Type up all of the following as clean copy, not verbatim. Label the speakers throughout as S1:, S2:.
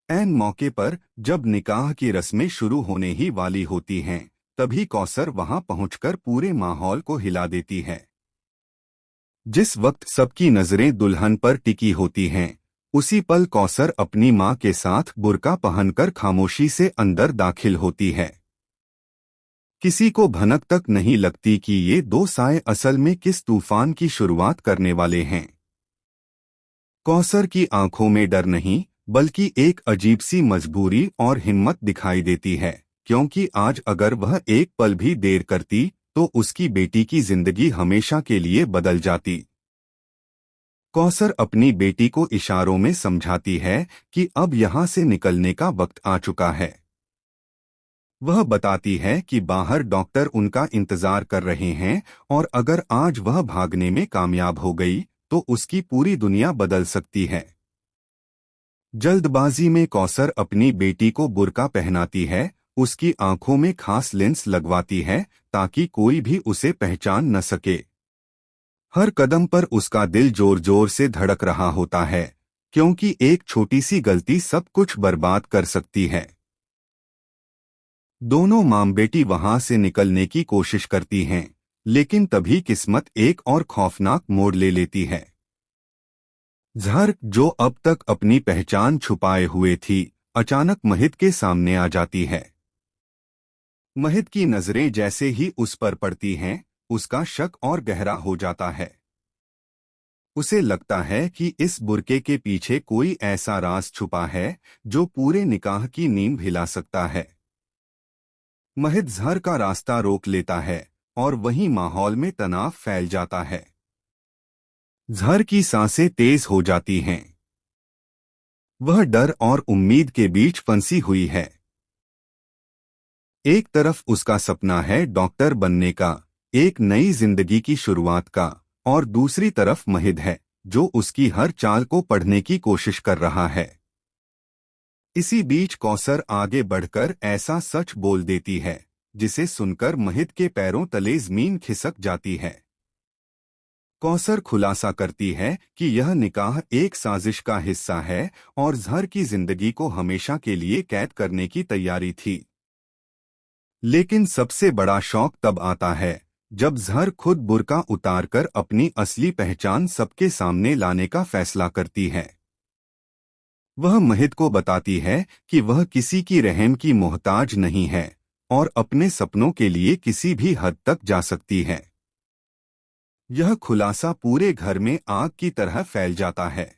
S1: ऐन मौके पर जब निकाह की रस्में शुरू होने ही वाली होती हैं, तभी कौसर वहां पहुंचकर पूरे माहौल को हिला देती है। जिस वक्त सबकी नजरें दुल्हन पर टिकी होती हैं, उसी पल कौसर अपनी मां के साथ बुर्का पहनकर खामोशी से अंदर दाखिल होती है। किसी को भनक तक नहीं लगती कि ये दो साए असल में किस तूफान की शुरुआत करने वाले हैं। कौसर की आंखों में डर नहीं, बल्कि एक अजीब सी मजबूरी और हिम्मत दिखाई देती है, क्योंकि आज अगर वह एक पल भी देर करती तो उसकी बेटी की जिंदगी हमेशा के लिए बदल जाती। कौसर अपनी बेटी को इशारों में समझाती है कि अब यहाँ से निकलने का वक्त आ चुका है। वह बताती है कि बाहर डॉक्टर उनका इंतजार कर रहे हैं और अगर आज वह भागने में कामयाब हो गई तो उसकी पूरी दुनिया बदल सकती है। जल्दबाजी में कौसर अपनी बेटी को बुर्का पहनाती है, उसकी आंखों में खास लेंस लगवाती है ताकि कोई भी उसे पहचान न सके। हर कदम पर उसका दिल जोर जोर से धड़क रहा होता है, क्योंकि एक छोटी सी गलती सब कुछ बर्बाद कर सकती है। दोनों मां बेटी वहां से निकलने की कोशिश करती हैं, लेकिन तभी किस्मत एक और खौफनाक मोड़ ले लेती है। जहर, जो अब तक अपनी पहचान छुपाए हुए थी, अचानक महित के सामने आ जाती है। महित की नजरें जैसे ही उस पर पड़ती हैं, उसका शक और गहरा हो जाता है। उसे लगता है कि इस बुर्के के पीछे कोई ऐसा राज छुपा है जो पूरे निकाह की नींव हिला सकता है। महित जहर का रास्ता रोक लेता है और वहीं माहौल में तनाव फैल जाता है। जहर की सांसें तेज हो जाती हैं। वह डर और उम्मीद के बीच फंसी हुई है। एक तरफ उसका सपना है डॉक्टर बनने का, एक नई जिंदगी की शुरुआत का, और दूसरी तरफ महित है जो उसकी हर चाल को पढ़ने की कोशिश कर रहा है। इसी बीच कौसर आगे बढ़कर ऐसा सच बोल देती है जिसे सुनकर महित के पैरों तले जमीन खिसक जाती है। कौसर खुलासा करती है कि यह निकाह एक साजिश का हिस्सा है और जहर की जिंदगी को हमेशा के लिए कैद करने की तैयारी थी। लेकिन सबसे बड़ा शौक तब आता है जब जहर खुद बुर्का उतारकर अपनी असली पहचान सबके सामने लाने का फैसला करती है। वह महित को बताती है कि वह किसी की रहम की मोहताज नहीं है और अपने सपनों के लिए किसी भी हद तक जा सकती है। यह खुलासा पूरे घर में आग की तरह फैल जाता है।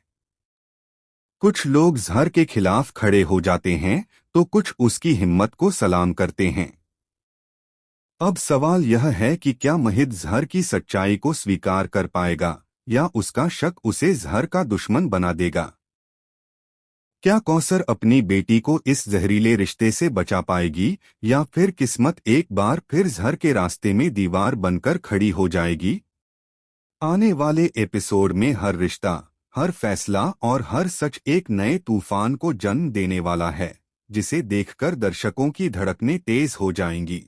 S1: कुछ लोग जहर के खिलाफ खड़े हो जाते हैं तो कुछ उसकी हिम्मत को सलाम करते हैं। अब सवाल यह है कि क्या महित जहर की सच्चाई को स्वीकार कर पाएगा या उसका शक उसे जहर का दुश्मन बना देगा। क्या कौसर अपनी बेटी को इस जहरीले रिश्ते से बचा पाएगी या फिर किस्मत एक बार फिर जहर के रास्ते में दीवार बनकर खड़ी हो जाएगी। आने वाले एपिसोड में हर रिश्ता, हर फैसला और हर सच एक नए तूफान को जन्म देने वाला है, जिसे देखकर दर्शकों की धड़कनें तेज हो जाएंगी।